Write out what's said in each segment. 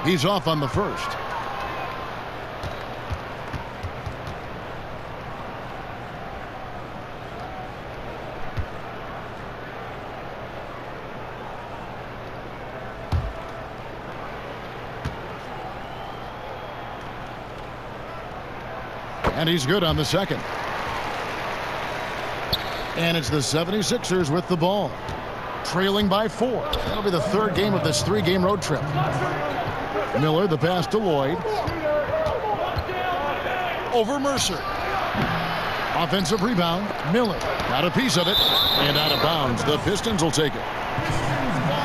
He's off on the first. And he's good on the second. And it's the 76ers with the ball, trailing by 4. That'll be the third game of this 3-game road trip. Miller, the pass to Lloyd. Over Mercer. Offensive rebound. Miller got a piece of it and out of bounds. The Pistons will take it.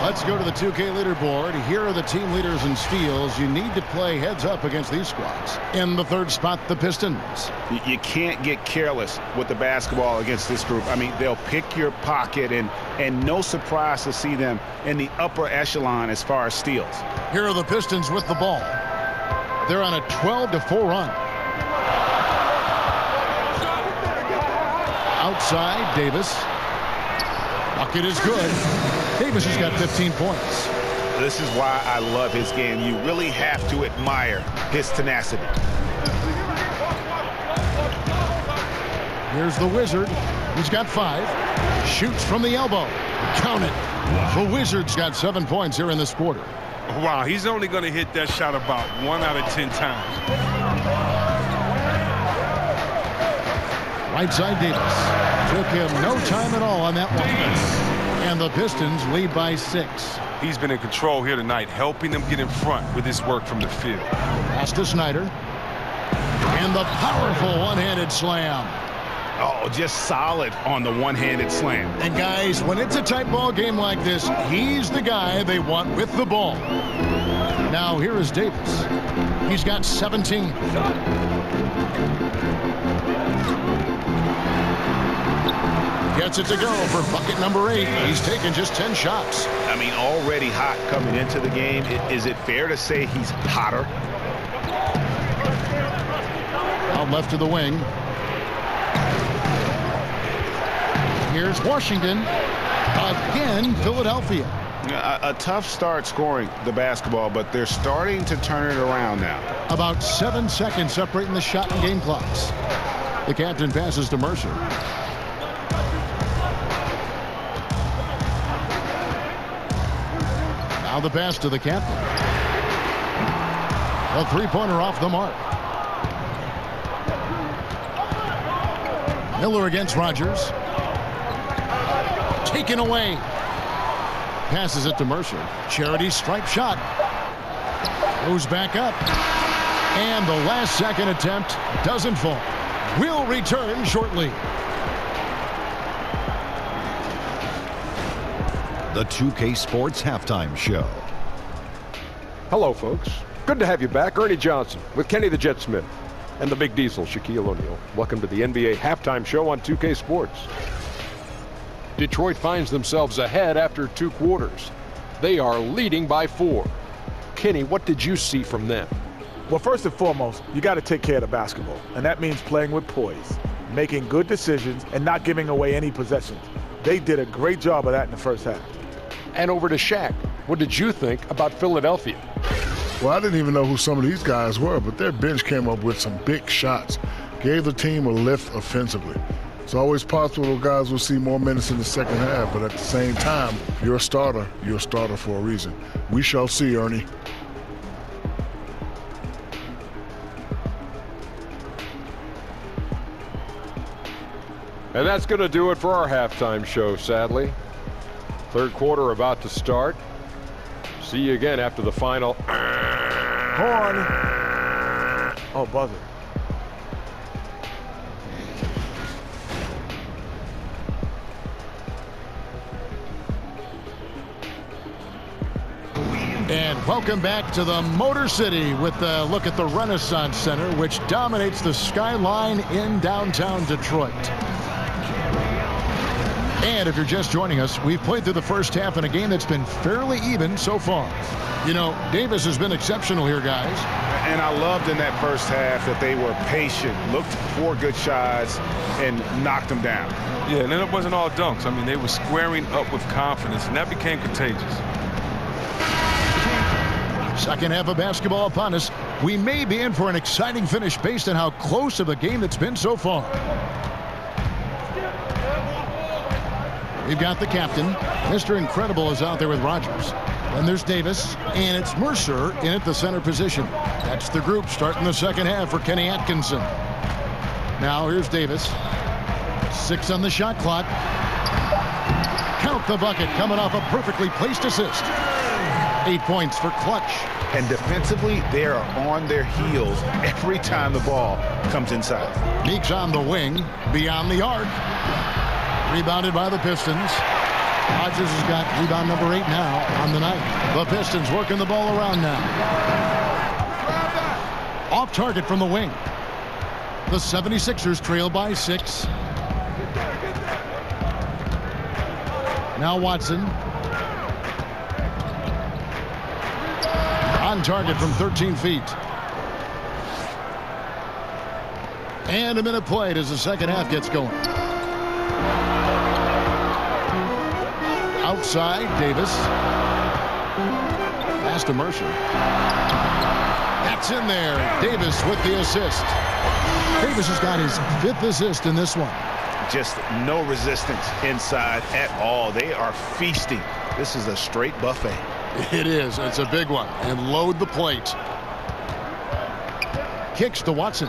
Let's go to the 2K leaderboard. Here are the team leaders in steals. You need to play heads up against these squads. In the third spot, the Pistons. You can't get careless with the basketball against this group. I mean, they'll pick your pocket, and no surprise to see them in the upper echelon as far as steals. Here are the Pistons with the ball. They're on a 12-4 run. Outside, Davis. Bucket is good. Davis has got 15 points. This is why I love his game. You really have to admire his tenacity. Here's the Wizard. He's got 5. Shoots from the elbow. Count it. The Wizard's got 7 points here in this quarter. Wow, he's only going to hit that shot about 1 out of 10 times. Right side, Davis. Took him no time at all on that one. And the Pistons lead by 6. He's been in control here tonight, helping them get in front with his work from the field. Pass to Snyder. And the powerful one-handed slam. Oh, just solid on the one-handed slam. And guys, when it's a tight ball game like this, he's the guy they want with the ball. Now here is Davis. He's got 17. Gets it to go for bucket number 8. He's taken just 10 shots. I mean, already hot coming into the game. Is it fair to say he's hotter? Out left to the wing. Here's Washington. Again, Philadelphia. A tough start scoring the basketball, but they're starting to turn it around now. About 7 seconds separating the shot and game clocks. The captain passes to Mercer. Now the pass to the captain. A three-pointer off the mark. Miller against Rogers. Taken away. Passes it to Mercer. Charity stripe shot. Goes back up. And the last second attempt doesn't fall. Will return shortly. The 2K Sports Halftime Show. Hello, folks. Good to have you back. Ernie Johnson with Kenny the Jet Smith and the Big Diesel, Shaquille O'Neal. Welcome to the NBA Halftime Show on 2K Sports. Detroit finds themselves ahead after 2 quarters. They are leading by 4. Kenny, what did you see from them? Well, first and foremost, you got to take care of the basketball, and that means playing with poise, making good decisions, and not giving away any possessions. They did a great job of that in the first half. And over to Shaq. What did you think about Philadelphia? Well, I didn't even know who some of these guys were, but their bench came up with some big shots, gave the team a lift offensively. It's always possible those guys will see more minutes in the second half, but at the same time, you're a starter for a reason. We shall see, Ernie. And that's going to do it for our halftime show, sadly. Third quarter about to start. See you again after the final. Horn. Oh, buzzer. And welcome back to the Motor City with a look at the Renaissance Center, which dominates the skyline in downtown Detroit. And if you're just joining us, we've played through the first half in a game that's been fairly even so far. You know, Davis has been exceptional here, guys. And I loved in that first half that they were patient, looked for good shots, and knocked them down. Yeah, and then it wasn't all dunks. I mean, they were squaring up with confidence, and that became contagious. Second half of basketball upon us. We may be in for an exciting finish based on how close of a game it's been so far. We've got the captain. Mr. Incredible is out there with Rogers. Then there's Davis, and it's Mercer in at the center position. That's the group starting the second half for Kenny Atkinson. Now here's Davis. 6 on the shot clock. Count the bucket coming off a perfectly placed assist. 8 points for Clutch. And defensively, they are on their heels every time the ball comes inside. Meek's on the wing, beyond the arc. Rebounded by the Pistons. Hodges has got rebound number 8 now on the night. The Pistons working the ball around now. Off target from the wing. The 76ers trail by 6. Now Watson. On target from 13 feet. And a minute played as the second half gets going. Outside, Davis. Pass to Mercer. That's in there. Davis with the assist. Davis has got his 5th assist in this one. Just no resistance inside at all. They are feasting. This is a straight buffet. It is. It's a big one. And load the plate. Kicks to Watson.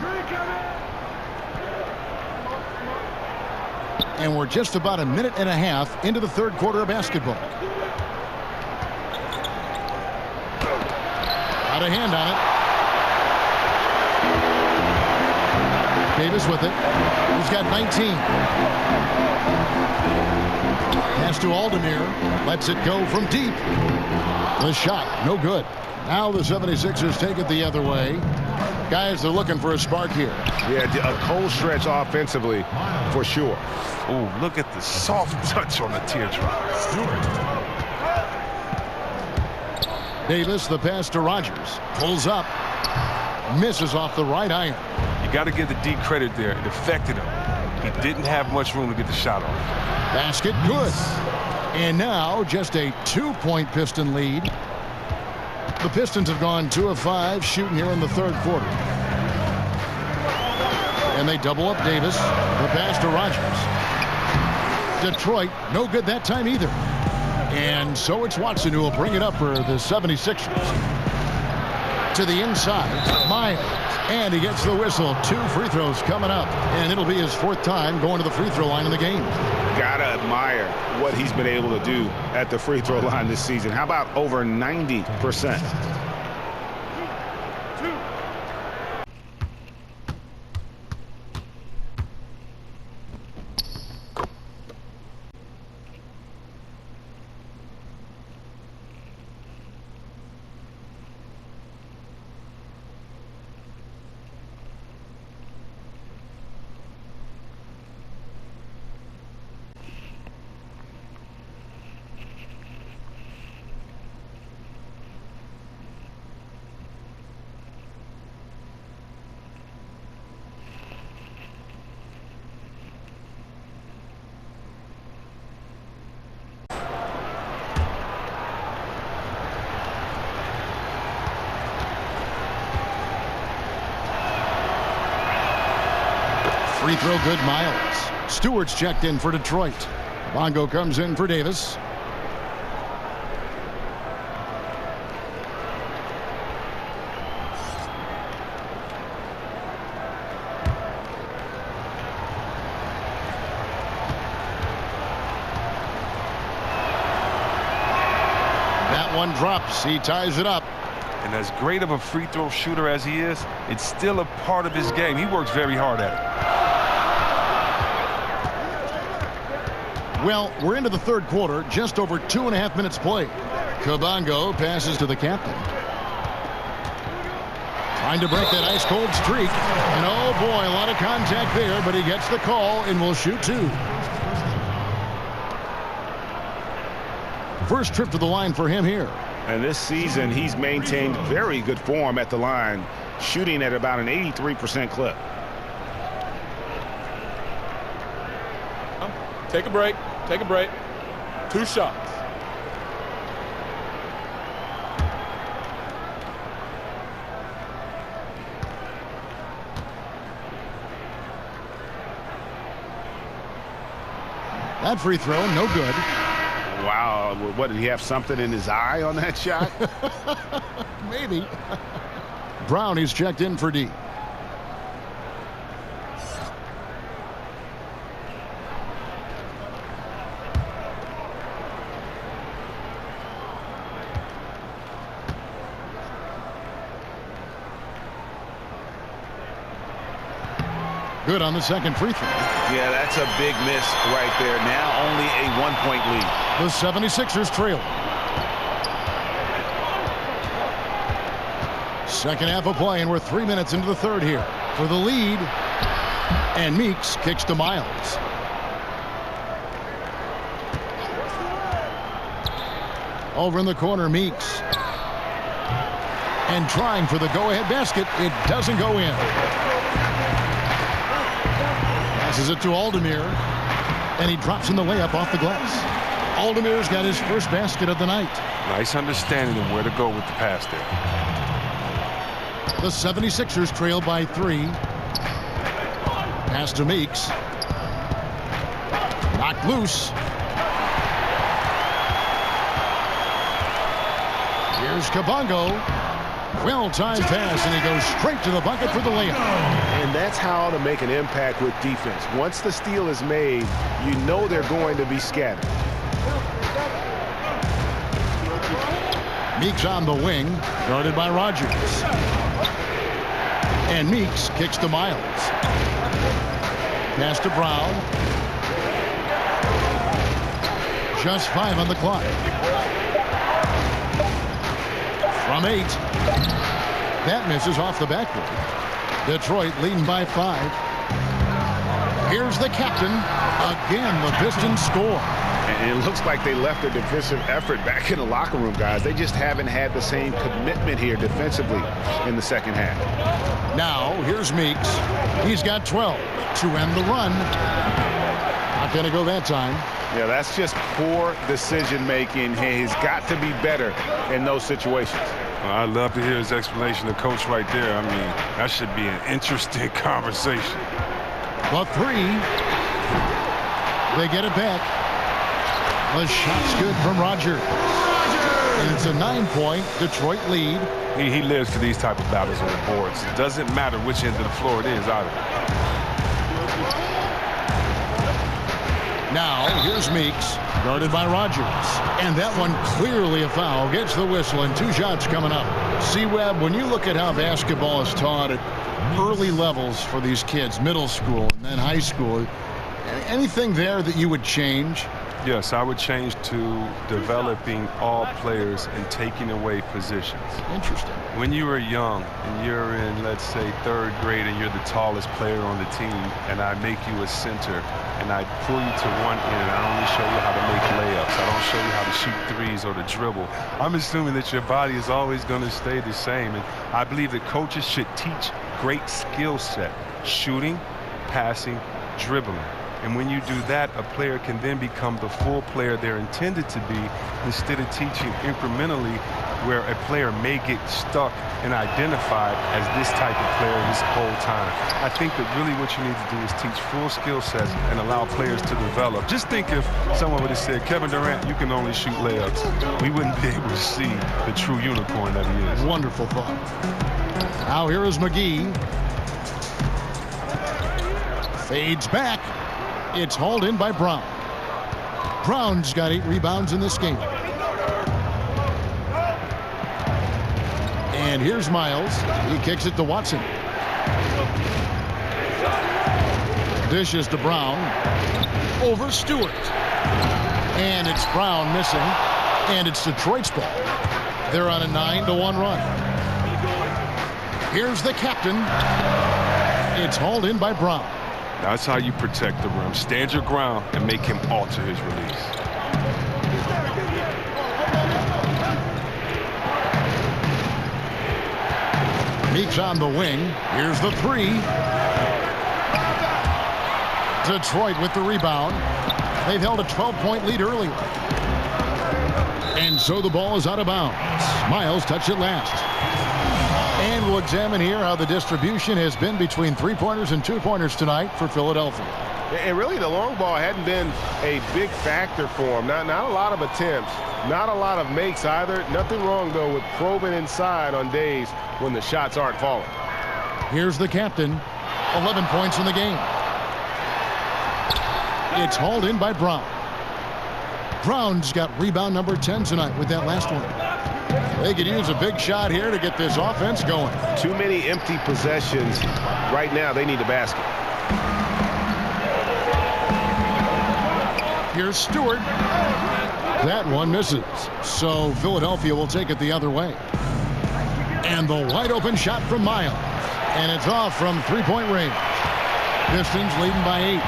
And we're just about a minute and a half into the third quarter of basketball. Got a hand on it. Davis with it. He's got 19. Pass to Aldemir. Lets it go from deep. The shot, no good. Now the 76ers take it the other way. Guys, they're looking for a spark here. Yeah, a cold stretch offensively for sure. Oh, look at the soft touch on the teardrop. Davis, the pass to Rogers. Pulls up. Misses off the right iron. You got to give the D credit there. It affected him. He didn't have much room to get the shot off. Basket good. And now just a 2-point Piston lead. The Pistons have gone 2 of 5 shooting here in the third quarter. And they double up Davis. The pass to Rogers. Detroit, no good that time either. And so it's Watson who will bring it up for the 76ers. To the inside, Myers. And he gets the whistle. 2 free throws coming up. And it'll be his 4th time going to the free throw line in the game. Gotta admire what he's been able to do at the free throw line this season. How about over 90%? Free throw good, Miles. Stewart's checked in for Detroit. Bongo comes in for Davis. That one drops. He ties it up. And as great of a free throw shooter as he is, it's still a part of his game. He works very hard at it. Well, we're into the third quarter, just over 2.5 minutes played. Kabongo passes to the captain. Trying to break that ice-cold streak. And oh boy, a lot of contact there, but he gets the call and will shoot 2. First trip to the line for him here. And this season, he's maintained very good form at the line, shooting at about an 83% clip. Take a break. Take a break. 2 shots. That free throw, no good. Wow, what, did he have something in his eye on that shot? Maybe. Brown is checked in for D. Good on the second free throw. Yeah, that's a big miss right there. Now only a 1-point lead. The 76ers trail. Second half of play, and we're 3 minutes into the third here. For the lead, and Meeks kicks to Miles. Over in the corner, Meeks. And trying for the go-ahead basket. It doesn't go in. Passes it to Aldemir, and he drops in the layup off the glass. Aldemir's got his first basket of the night. Nice understanding of where to go with the pass there. The 76ers trail by 3. Pass to Meeks. Knocked loose. Here's Kabongo. Well-timed pass, and he goes straight to the bucket for the layup. And that's how to make an impact with defense. Once the steal is made, you know they're going to be scattered. Meeks on the wing, guarded by Rogers. And Meeks kicks to Miles. Pass to Brown. Just 5 on the clock. From 8. That misses off the backboard. Detroit leading by 5. Here's the captain. Again, the Pistons score. And it looks like they left their defensive effort back in the locker room, guys. They just haven't had the same commitment here defensively in the second half. Now, here's Meeks. He's got 12 to end the run. Not going to go that time. Yeah, that's just poor decision-making. He's got to be better in those situations. I'd love to hear his explanation of coach right there. I mean, that should be an interesting conversation. The 3. They get it back. The shot's good from Rogers. And it's a 9-point Detroit lead. He lives for these type of battles on the boards. It doesn't matter which end of the floor it is either. Now, here's Meeks, guarded by Rogers. And that one clearly a foul. Gets the whistle, and 2 shots coming up. C-Web, when you look at how basketball is taught at early levels for these kids, middle school and then high school, anything there that you would change? Yes, I would change to developing all players and taking away positions. Interesting. When you were young and you're in, let's say, 3rd grade and you're the tallest player on the team, and I make you a center and I pull you to one end and I only show you how to make layups. I don't show you how to shoot threes or to dribble. I'm assuming that your body is always going to stay the same. And I believe that coaches should teach great skill set: shooting, passing, dribbling. And when you do that, a player can then become the full player they're intended to be, instead of teaching incrementally where a player may get stuck and identified as this type of player this whole time. I think that really what you need to do is teach full skill sets and allow players to develop. Just think if someone would have said, Kevin Durant, you can only shoot layups. We wouldn't be able to see the true unicorn that he is. Wonderful thought. Now here is McGee. Fades back. It's hauled in by Brown. Brown's got 8 rebounds in this game. And here's Miles. He kicks it to Watson. Dishes to Brown. Over Stewart. And it's Brown missing. And it's Detroit's ball. They're on a 9-1 run. Here's the captain. It's hauled in by Brown. That's how you protect the rim. Stand your ground and make him alter his release. Meeks on the wing. Here's the 3. Detroit with the rebound. They've held a 12-point lead earlier. And so the ball is out of bounds. Miles touched it last. And we'll examine here how the distribution has been between 3-pointers and 2-pointers tonight for Philadelphia. And really, the long ball hadn't been a big factor for him. Not a lot of attempts, not a lot of makes either. Nothing wrong, though, with probing inside on days when the shots aren't falling. Here's the captain. 11 points in the game. It's hauled in by Brown. Brown's got rebound number 10 tonight with that last one. They could use a big shot here to get this offense going. Too many empty possessions. Right now, they need a basket. Here's Stewart. That one misses. So Philadelphia will take it the other way. And the wide open shot from Miles. And it's off from three-point range. Pistons leading by 8.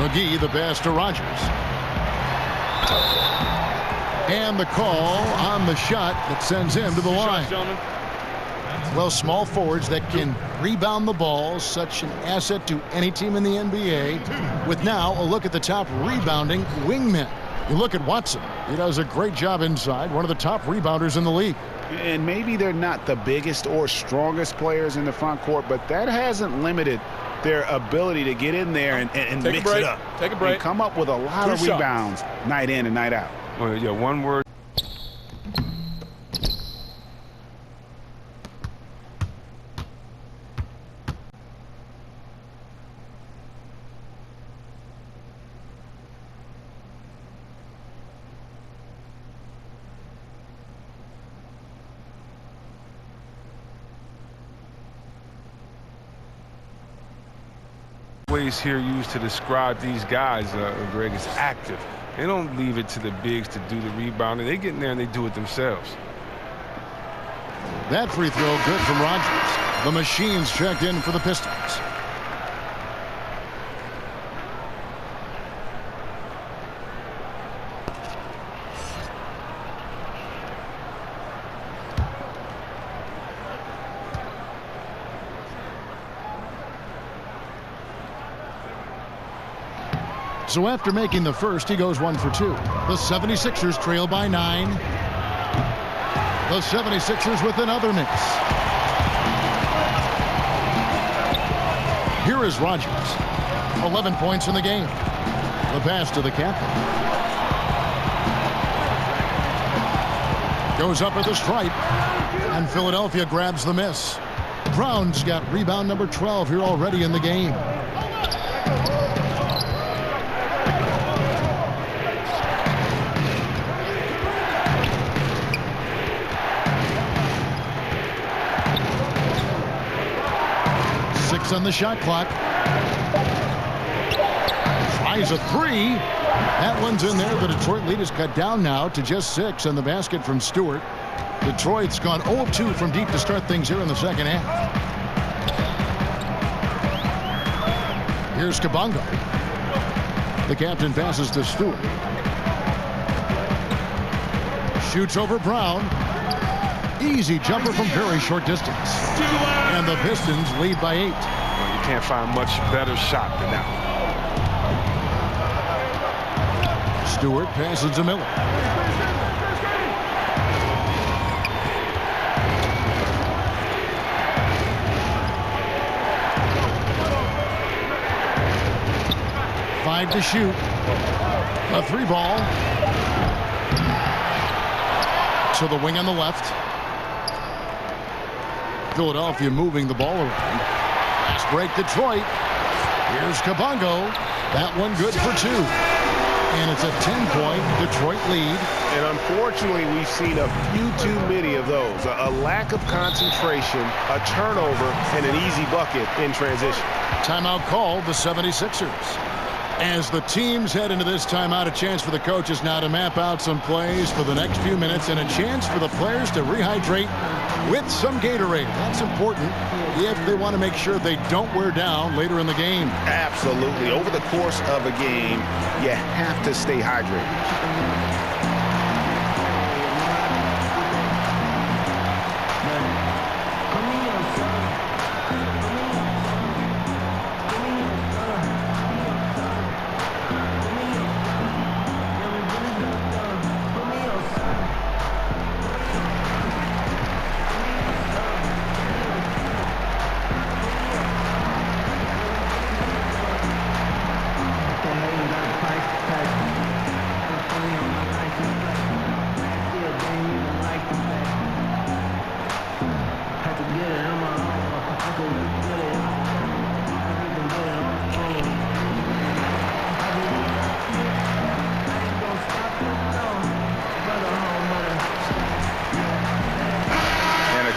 McGee the pass to Rogers. And the call on the shot that sends him to the line. Well, small forwards that can rebound the ball, such an asset to any team in the NBA. With now a look at the top rebounding wingmen. You look at Watson. He does a great job inside, one of the top rebounders in the league. And maybe they're not the biggest or strongest players in the front court, but that hasn't limited their ability to get in there and mix it up. Take a break. And come up with a lot of rebounds night in and night out. Well, yeah, one word. Ways here used to describe these guys, Greg, is active. They don't leave it to the bigs to do the rebounding. They get in there and they do it themselves. That free throw good from Rogers. The Machines checked in for the Pistons. So after making the first, he goes 1 for 2. The 76ers trail by 9. The 76ers with another miss. Here is Rogers. 11 points in the game. The pass to the captain. Goes up at the stripe. And Philadelphia grabs the miss. Brown's got rebound number 12 here already in the game. On the shot clock. Tries a 3. That one's in there. The Detroit lead is cut down now to just 6, and the basket from Stewart. Detroit's gone 0 of 2 from deep to start things here in the second half. Here's Kabongo. The captain passes to Stewart. Shoots over Brown. Easy jumper from very short distance. And the Pistons lead by 8. Well, you can't find much better shot than that one. Stewart passes to Miller. Five to shoot. A 3-ball. To the wing on the left. Philadelphia moving the ball around. Fast break Detroit. Here's Kabongo. That one good for 2. And it's a 10-point Detroit lead. And unfortunately, we've seen a few too many of those. A lack of concentration, a turnover, and an easy bucket in transition. Timeout called, the 76ers. As the teams head into this timeout, a chance for the coaches now to map out some plays for the next few minutes and a chance for the players to rehydrate with some Gatorade. That's important if they want to make sure they don't wear down later in the game. Absolutely. Over the course of a game, you have to stay hydrated.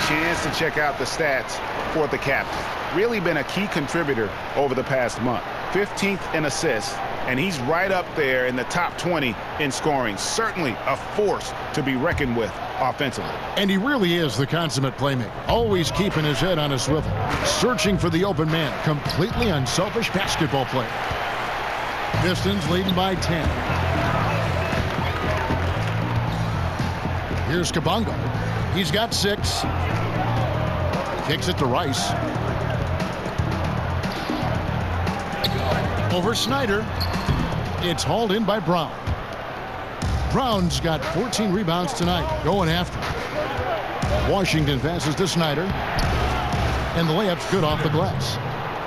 Chance to check out the stats for the captain. Really been a key contributor over the past month. 15th in assists, and he's right up there in the top 20 in scoring. Certainly a force to be reckoned with offensively. And he really is the consummate playmaker. Always keeping his head on a swivel. Searching for the open man. Completely unselfish basketball player. Pistons leading by 10. Here's Kabongo. He's got 6. Kicks it to Rice. Over Snyder. It's hauled in by Brown. Brown's got 14 rebounds tonight, going after it. Washington passes to Snyder. And the layup's good off the glass.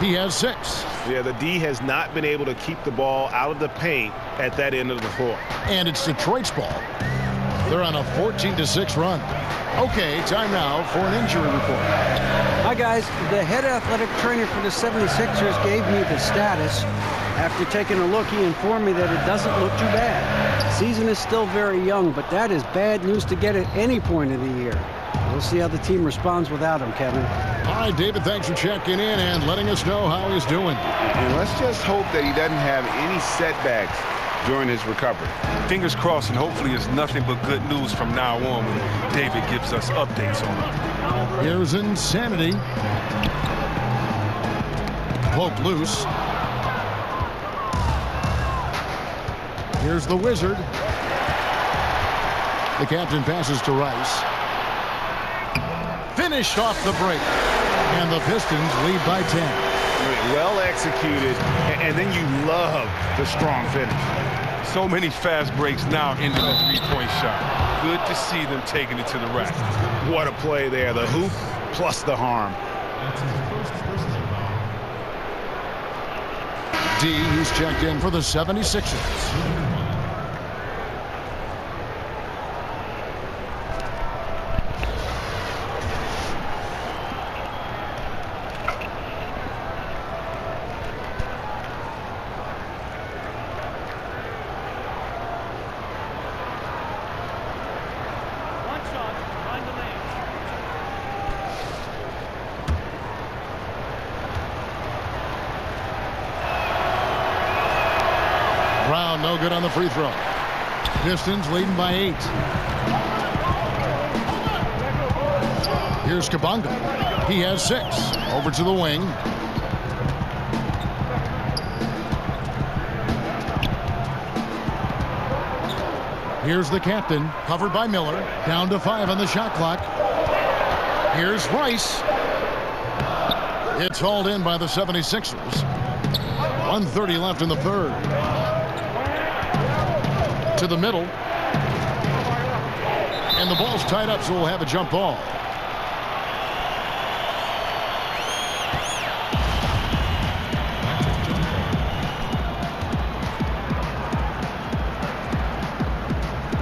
He has 6. Yeah, the D has not been able to keep the ball out of the paint at that end of the floor. And it's Detroit's ball. They're on a 14-6 run. Okay, time now for an injury report. Hi, guys. The head athletic trainer for the 76ers gave me the status. After taking a look, he informed me that it doesn't look too bad. Season is still very young, but that is bad news to get at any point of the year. We'll see how the team responds without him, Kevin. All right, David, thanks for checking in and letting us know how he's doing. And let's just hope that he doesn't have any setbacks during his recovery. Fingers crossed, and hopefully it's nothing but good news from now on when David gives us updates on him. Here's Insanity. Poked loose. Here's the Wizard. The captain passes to Rice. Finished off the break. And the Pistons lead by 10. Well executed, and then you love the strong finish. So many fast breaks now into the three-point shot. Good to see them taking it to the rack. What a play there. The hoop plus the harm. D, who's checked in for the 76ers. Brown, no good on the free throw. Pistons leading by 8. Here's Kabongo. He has 6. Over to the wing. Here's the captain, covered by Miller. Down to 5 on the shot clock. Here's Rice. It's hauled in by the 76ers. 1:30 left in the third. To the middle. And the ball's tied up, so we'll have a jump ball.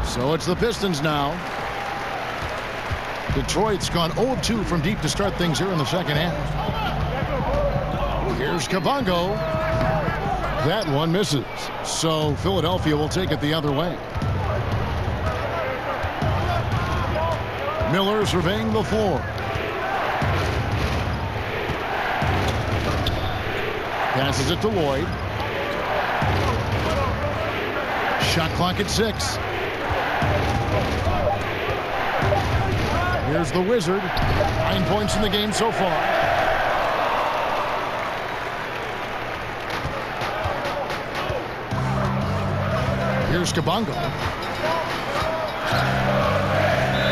So it's the Pistons now. Detroit's gone 0-2 from deep to start things here in the second half. Here's Kabongo. That one misses. So Philadelphia will take it the other way. Miller surveying the floor. Passes it to Lloyd. Shot clock at 6. Here's the Wizard. 9 points in the game so far. Here's Kabongo.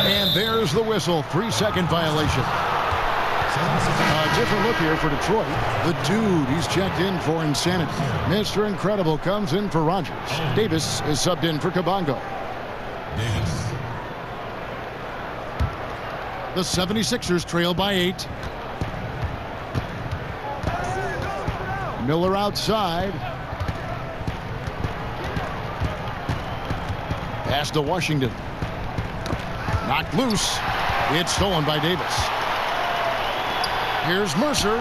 And there's the whistle. 3-second violation. A different look here for Detroit. The dude he's checked in for Insanity. Mr. Incredible comes in for Rogers. Davis is subbed in for Kabongo. The 76ers trail by 8. Miller outside. Pass to Washington. Knocked loose. It's stolen by Davis. Here's Mercer.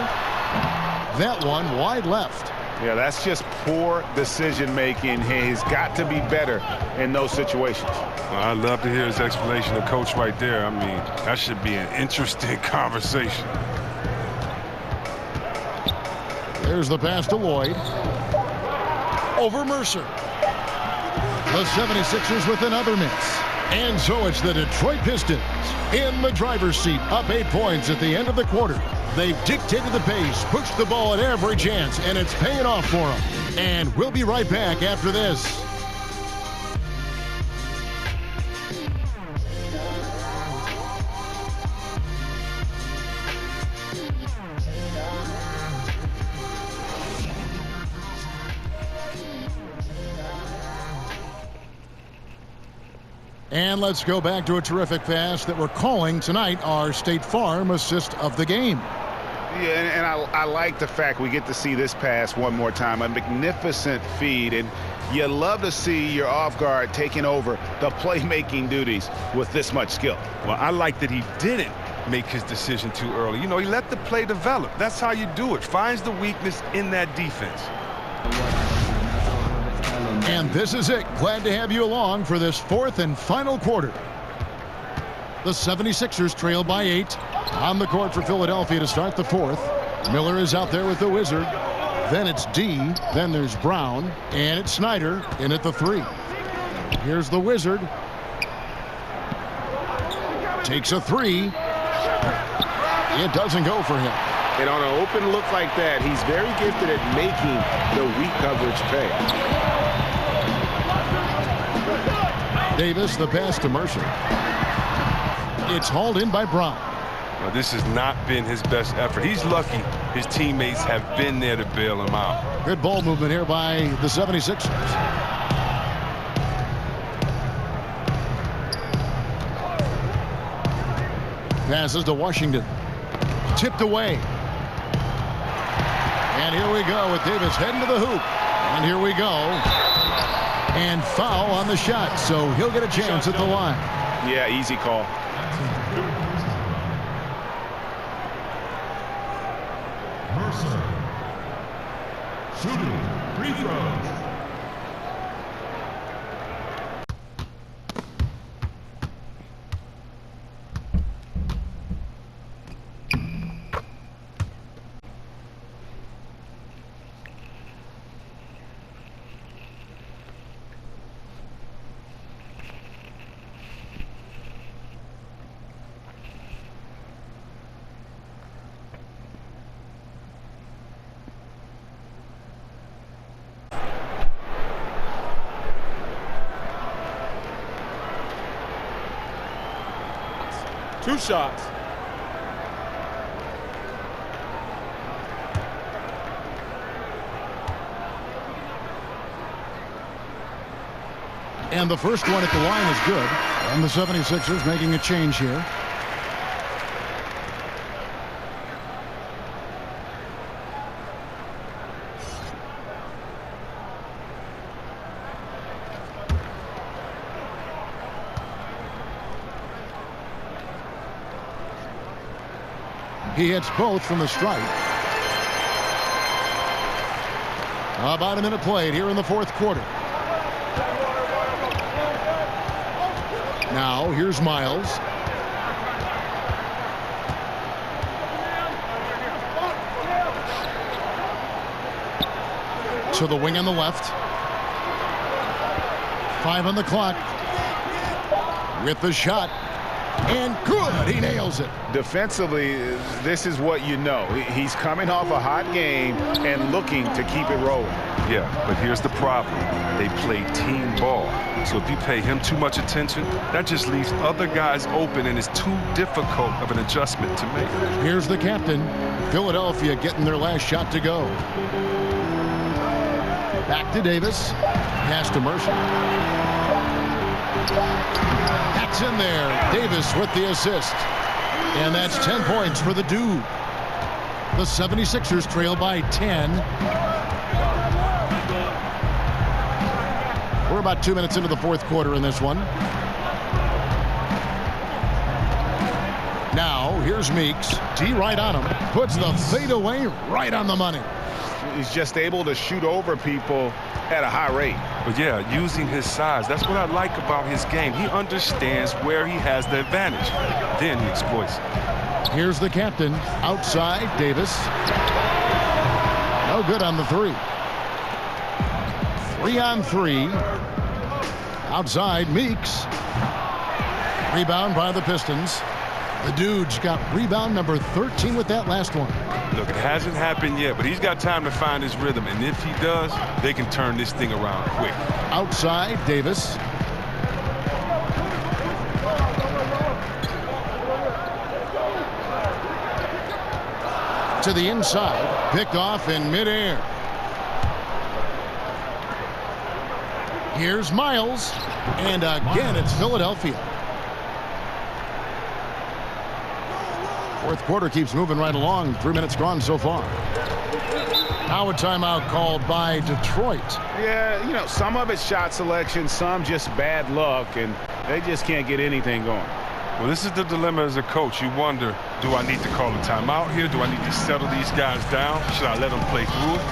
That one wide left. Yeah, that's just poor decision-making. He's got to be better in those situations. Well, I'd love to hear his explanation of coach right there. I mean, that should be an interesting conversation. There's the pass to Lloyd. Over Mercer. The 76ers with another miss. And so it's the Detroit Pistons in the driver's seat, up 8 points at the end of the quarter. They've dictated the pace, pushed the ball at every chance, and it's paying off for them. And we'll be right back after this. And let's go back to a terrific pass that we're calling tonight our State Farm assist of the game. Yeah, and I like the fact we get to see this pass one more time. A magnificent feed, and you love to see your off guard taking over the playmaking duties with this much skill. Well, I like that he didn't make his decision too early. You know, he let the play develop. That's how you do it. Finds the weakness in that defense. And this is it. Glad to have you along for this fourth and final quarter. The 76ers trail by 8. On the court for Philadelphia to start the fourth. Miller is out there with the Wizard. Then it's D. Then there's Brown. And it's Snyder in at the 3. Here's the Wizard. Takes a 3. It doesn't go for him. And on an open look like that, he's very gifted at making the weak coverage pay. Davis, the pass to Mercer. It's hauled in by Brown. Now, this has not been his best effort. He's lucky his teammates have been there to bail him out. Good ball movement here by the 76ers. Passes to Washington. Tipped away. And here we go with Davis heading to the hoop. And here we go. And foul on the shot, so he'll get a chance at the line. Yeah, easy call. Mercer. Shooting free throws. Two shots. And the first one at the line is good. And the 76ers making a change here. He hits both from the stripe. About a minute played here in the fourth quarter. Now here's Miles. To the wing on the left. 5 on the clock. With the shot. And good. He nails it. Defensively, this is what you know. He's coming off a hot game and looking to keep it rolling. Yeah, but here's the problem. They play team ball. So if you pay him too much attention, that just leaves other guys open, and it's too difficult of an adjustment to make. Here's the captain. Philadelphia getting their last shot to go. Back to Davis. Pass to Mercer. That's in there. Davis with the assist. And that's 10 points for the dude. The 76ers trail by 10. We're about 2 minutes into the fourth quarter in this one. Now, here's Meeks. D right on him. Puts the fadeaway right on the money. He's just able to shoot over people at a high rate. But yeah, using his size, that's what I like about his game. He understands where he has the advantage. Then he exploits it. Here's the captain. Outside, Davis. No good on the three. 3-on-3. Outside, Meeks. Rebound by the Pistons. The dude's got rebound number 13 with that last one. Look, it hasn't happened yet, but he's got time to find his rhythm. And if he does, they can turn this thing around quick. Outside, Davis. To the inside. Picked off in midair. Here's Miles. And again, it's Philadelphia. Fourth quarter keeps moving right along. 3 minutes gone so far. Now a timeout called by Detroit. Yeah, you know, some of it's shot selection, some just bad luck, and they just can't get anything going. Well, this is the dilemma as a coach. You wonder, do I need to call a timeout here? Do I need to settle these guys down? Should I let them play through it?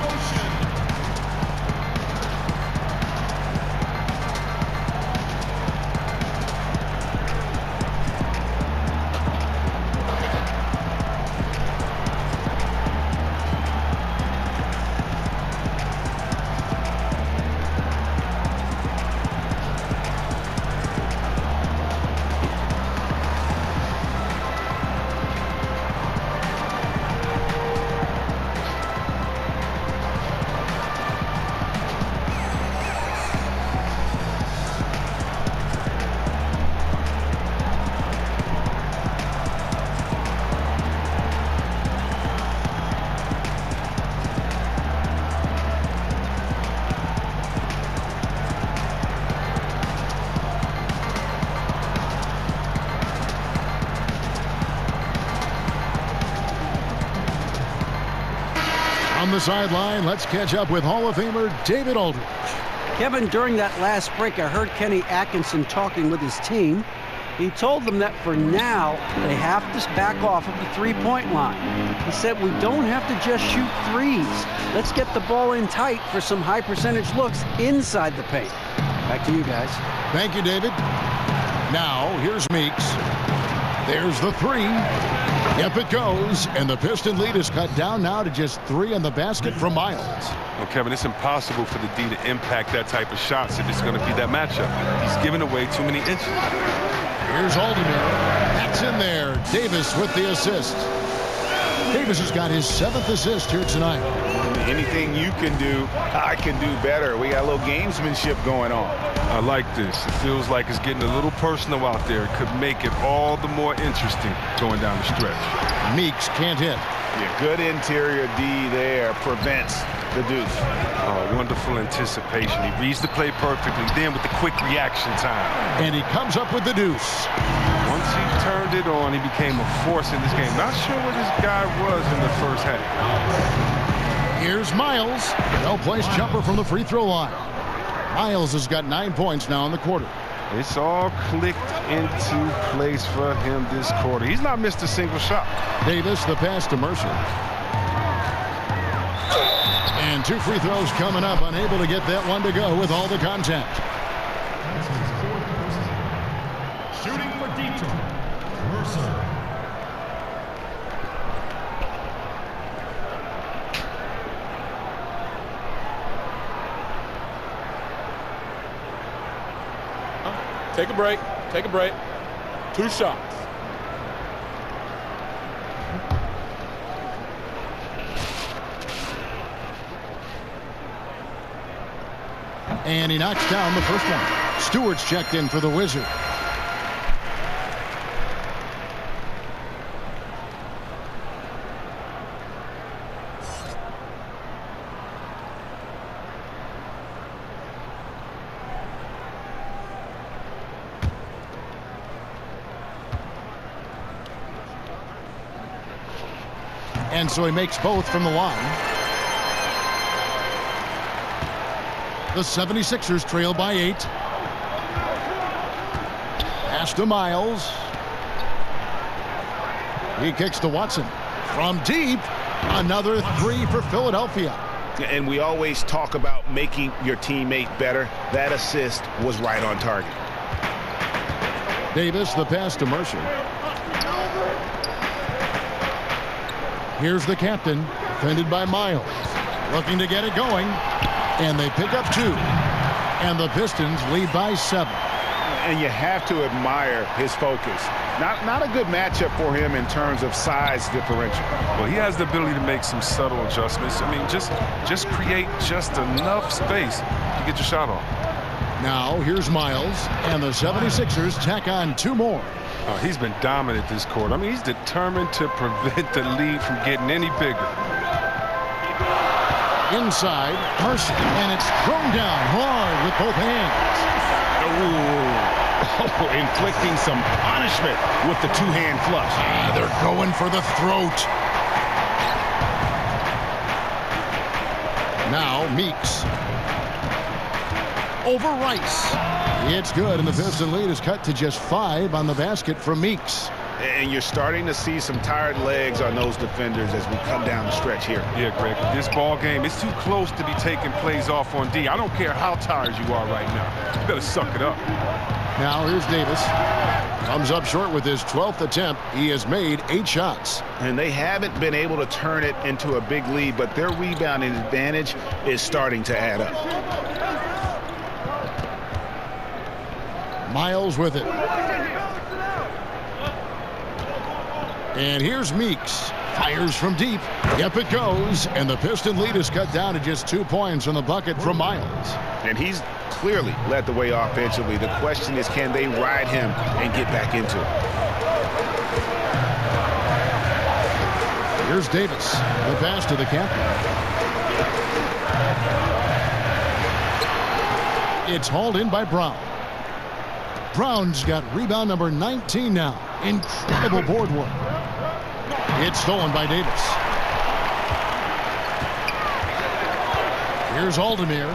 On the sideline, let's catch up with Hall of Famer David Aldridge. Kevin, during that last break, I heard Kenny Atkinson talking with his team. He told them that for now, they have to back off of the three-point line. He said, we don't have to just shoot threes. Let's get the ball in tight for some high-percentage looks inside the paint. Back to you guys. Thank you, David. Now, here's Meeks. There's the three. Yep, it goes. And the Piston lead is cut down now to just 3 on the basket from Miles. Well, Kevin, it's impossible for the D to impact that type of shots if it's going to be that matchup. He's giving away too many inches. Here's Aldemir. That's in there. Davis with the assist. Davis has got his 7th assist here tonight. Anything you can do, I can do better. We got a little gamesmanship going on. I like this. It feels like it's getting a little personal out there. It could make it all the more interesting going down the stretch. Meeks can't hit. Yeah, good interior D there prevents the deuce. Oh, wonderful anticipation. He reads the play perfectly, then with the quick reaction time. And he comes up with the deuce. Once he turned it on, he became a force in this game. Not sure what this guy was in the first half. Here's Miles. Well-placed jumper from the free throw line. Miles has got 9 points now in the quarter. It's all clicked into place for him this quarter. He's not missed a single shot. Davis, the pass to Mercer. And 2 free throws coming up. Unable to get that one to go with all the contact. Shooting for Detroit, Mercer. Take a break. Take a break. 2 shots. And he knocks down the first one. Stewart's checked in for the Wizard. And so he makes both from the line. The 76ers trail by 8. Pass to Miles. He kicks to Watson. From deep, another three for Philadelphia. And we always talk about making your teammate better. That assist was right on target. Davis, the pass to Mercer. Here's the captain, defended by Miles. Looking to get it going. And they pick up 2. And the Pistons lead by 7. And you have to admire his focus. Not a good matchup for him in terms of size differential. Well, he has the ability to make some subtle adjustments. I mean, just create just enough space to get your shot off. Now, here's Miles, and the 76ers tack on 2 more. He's been dominant this quarter. I mean, he's determined to prevent the lead from getting any bigger. Inside, Mercer, and it's thrown down hard with both hands. Inflicting some punishment with the 2-hand flush. They're going for the throat. Now, Meeks. Over Rice. It's good, and the Piston lead is cut to just 5 on the basket from Meeks. And you're starting to see some tired legs on those defenders as we come down the stretch here. Yeah, Greg, this ball game, it's too close to be taking plays off on D. I don't care how tired you are right now. You better suck it up. Now here's Davis. Comes up short with his 12th attempt. He has made 8 shots. And they haven't been able to turn it into a big lead, but their rebounding advantage is starting to add up. Miles with it. And here's Meeks. Fires from deep. Yep, it goes. And the Piston lead is cut down to just 2 points on the bucket from Miles. And he's clearly led the way offensively. The question is, can they ride him and get back into it? Here's Davis. The pass to the captain. It's hauled in by Brown. Brown's got rebound number 19 now. Incredible board work. It's stolen by Davis. Here's Aldemir.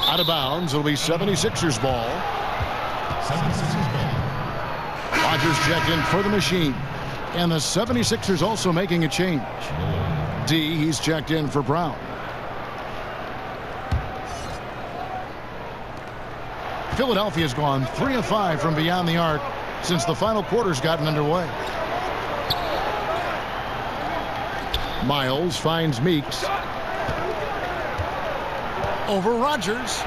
Out of bounds. It'll be 76ers ball. 76ers ball. Rodgers checked in for the machine. And the 76ers also making a change. D, he's checked in for Brown. Philadelphia's gone 3 of 5 from beyond the arc since the final quarter's gotten underway. Miles finds Meeks. Over Rodgers.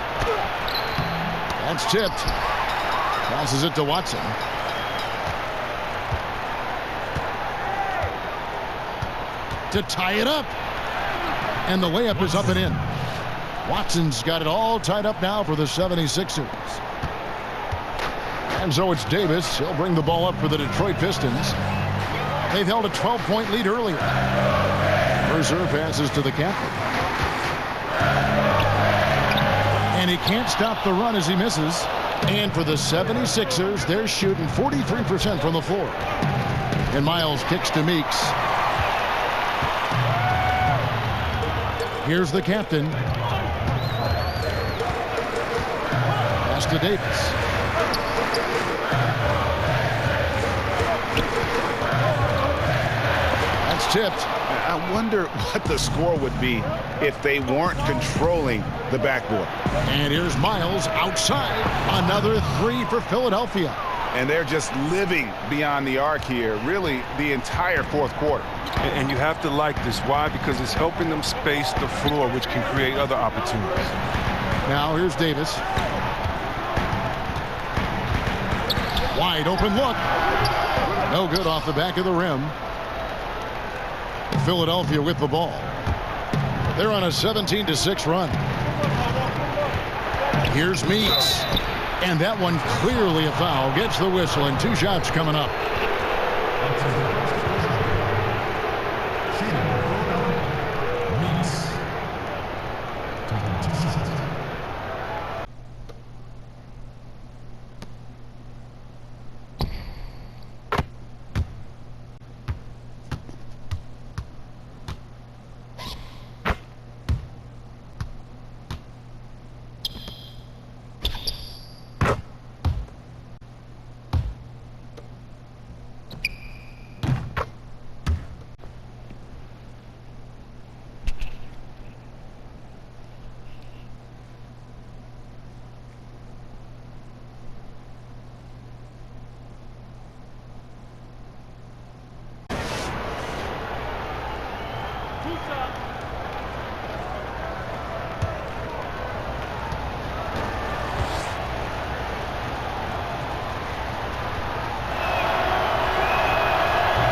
That's tipped. Passes it to Watson. To tie it up. And the layup is up and in. Watson's got it all tied up now for the 76ers. And so it's Davis. He'll bring the ball up for the Detroit Pistons. They've held a 12-point lead earlier. Mercer passes to the captain. And he can't stop the run as he misses. And for the 76ers, they're shooting 43% from the floor. And Miles kicks to Meeks. Here's the captain. Pass to Davis. That's tipped. I wonder what the score would be if they weren't controlling the backboard. And here's Miles outside. Another 3 for Philadelphia. And they're just living beyond the arc here, really the entire fourth quarter. And you have to like this. Why? Because it's helping them space the floor, which can create other opportunities. Now here's Davis. Wide open look. No good off the back of the rim. Philadelphia with the ball. They're on a 17-6 run. Here's Meeks. And that one clearly a foul. Gets the whistle and 2 shots coming up.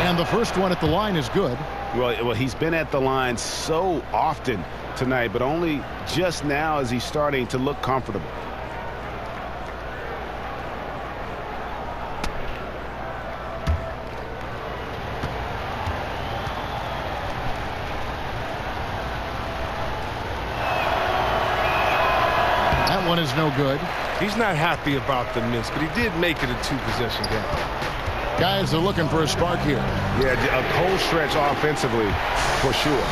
And the first one at the line is good. Well, he's been at the line so often tonight, but only just now is he starting to look comfortable. That one is no good. He's not happy about the miss, but he did make it a two-possession game. Guys are looking for a spark here. Yeah, a cold stretch offensively for sure.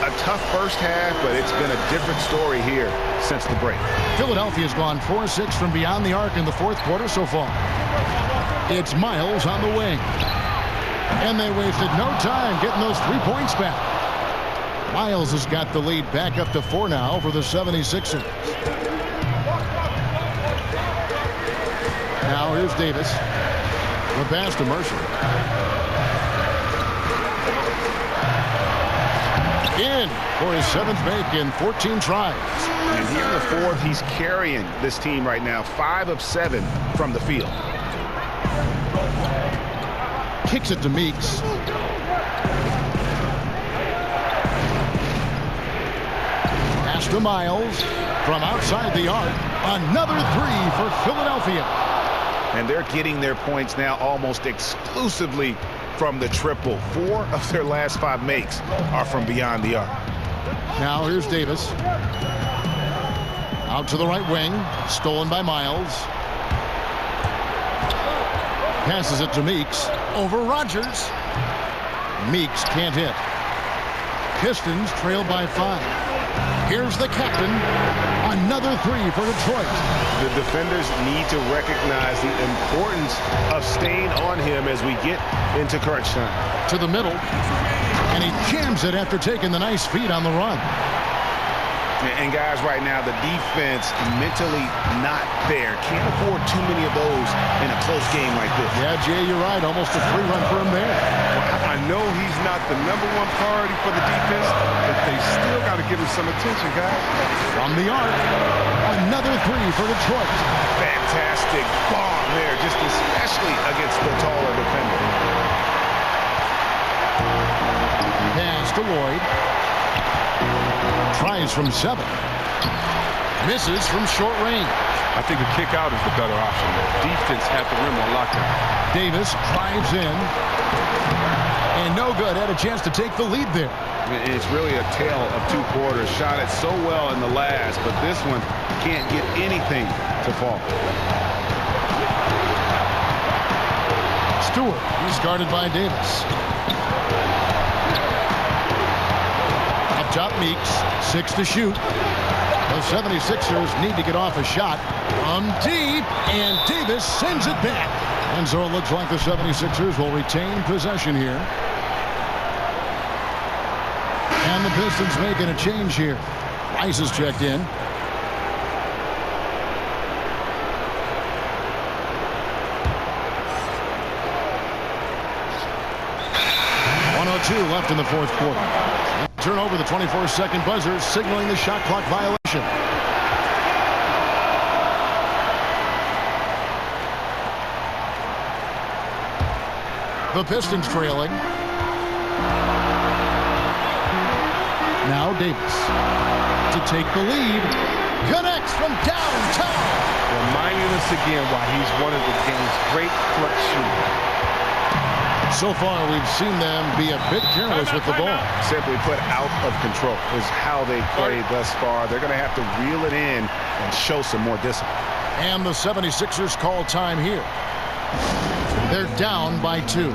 A tough first half, but it's been a different story here since the break. Philadelphia's gone 4-6 from beyond the arc in the fourth quarter so far. It's Miles on the wing. And they wasted no time getting those 3 points back. Miles has got the lead back up to 4 now for the 76ers. Now here's Davis. The pass to Mercer. In for his 7th make in 14 tries. And here in the fourth, he's carrying this team right now. 5 of 7 from the field. Kicks it to Meeks. Pass to Miles from outside the arc. Another 3 for Philadelphia. And they're getting their points now almost exclusively from the triple. 4 of their last 5 makes are from beyond the arc. Now here's Davis. Out to the right wing. Stolen by Miles. Passes it to Meeks. Over Rogers. Meeks can't hit. Pistons trail by 5. Here's the captain. Another 3 for Detroit. The defenders need to recognize the importance of staying on him as we get into crunch time. To the middle. And he jams it after taking the nice feed on the run. And guys, right now, the defense mentally not there. Can't afford too many of those in a close game like this. Yeah, Jay, you're right. Almost a free run for him there. Well, I know he's not the #1 priority for the defense, but they still got to give him some attention, guys. From the arc, another 3 for Detroit. Fantastic bomb there, just especially against the taller defender. Pass to Lloyd. Tries from 7. Misses from short range. I think a kick out is the better option. Defense had the rim on lockdown. Davis drives in. And no good. Had a chance to take the lead there. It's really a tale of 2 quarters. Shot it so well in the last, but this one can't get anything to fall. Stewart. He's guarded by Davis. Up top, Meeks. 6 to shoot. The 76ers need to get off a shot from deep, and Davis sends it back. And so it looks like the 76ers will retain possession here. And the Pistons making a change here. Rice is checked in. .102 left in the fourth quarter. Turn over the 24-second buzzer, signaling the shot clock violation. The Pistons trailing. Now Davis to take the lead. Connects from downtown. Reminding us again why he's one of the game's great clutch shooters. So far, we've seen them be a bit careless with the ball. Simply put, out of control is how they played thus far. They're going to have to reel it in and show some more discipline. And the 76ers call time here. They're down by 2.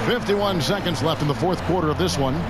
51 seconds left in the fourth quarter of this one.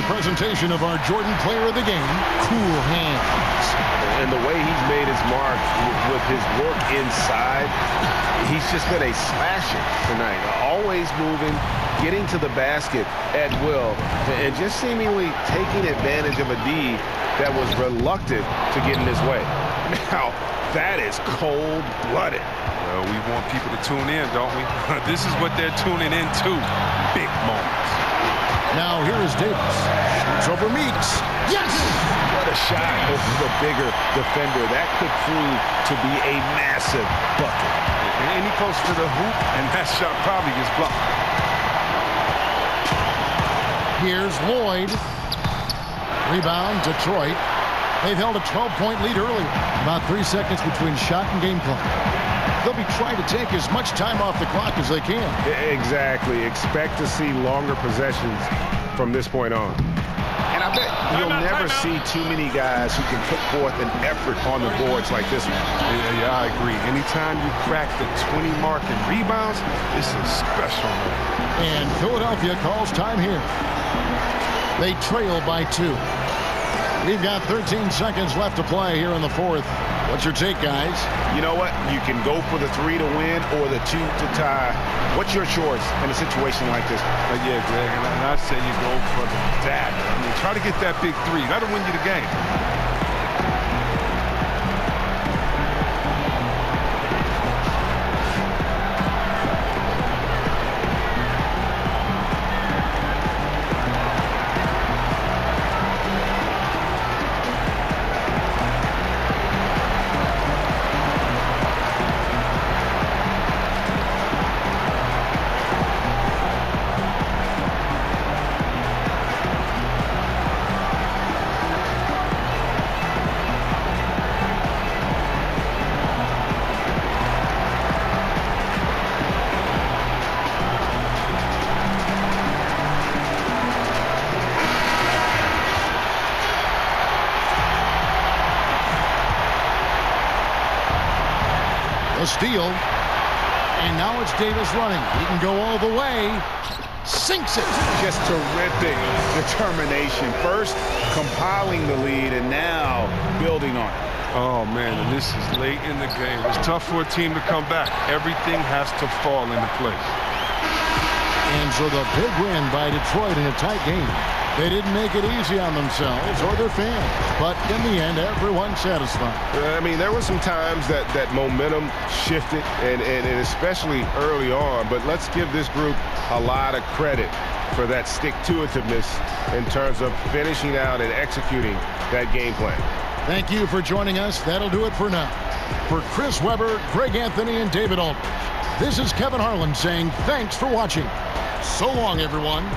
Presentation of our Jordan Player of the Game, Cool Hands. And the way he's made his mark with his work inside, he's just been a slasher tonight. Always moving, getting to the basket at will, and just seemingly taking advantage of a D that was reluctant to get in his way. Now, that is cold-blooded. Well, we want people to tune in, don't we? This is what they're tuning into. Big moments. Now here is Davis. Shoots over Meeks. Yes! What a shot over the bigger defender. That could prove to be a massive bucket. And he goes to the hoop, and that shot probably gets blocked. Here's Lloyd. Rebound, Detroit. They've held a 12-point lead earlier. About 3 seconds between shot and game clock. They'll be trying to take as much time off the clock as they can. Exactly. Expect to see longer possessions from this point on. And I bet you'll never see too many guys who can put forth an effort on the boards like this one. Yeah, I agree. Anytime you crack the 20 mark in rebounds, it's a special one. And Philadelphia calls time here. They trail by 2. We've got 13 seconds left to play here in the fourth. What's your take, guys? You know what? You can go for the 3 to win or the 2 to tie. What's your choice in a situation like this? Yeah, Greg, and I say you go for the dagger. I mean, try to get that big 3. That'll win you the game. A steal. And now it's Davis running. He can go all the way. Sinks it. Just terrific determination. First compiling the lead and now building on it. Oh, man, and this is late in the game. It's tough for a team to come back. Everything has to fall into place. And so the big win by Detroit in a tight game. They didn't make it easy on themselves or their fans, but in the end, everyone's satisfied. I mean, there were some times that momentum shifted, and especially early on, but let's give this group a lot of credit for that stick-to-itiveness in terms of finishing out and executing that game plan. Thank you for joining us. That'll do it for now. For Chris Webber, Greg Anthony, and David Aldridge, this is Kevin Harlan saying thanks for watching. So long, everyone.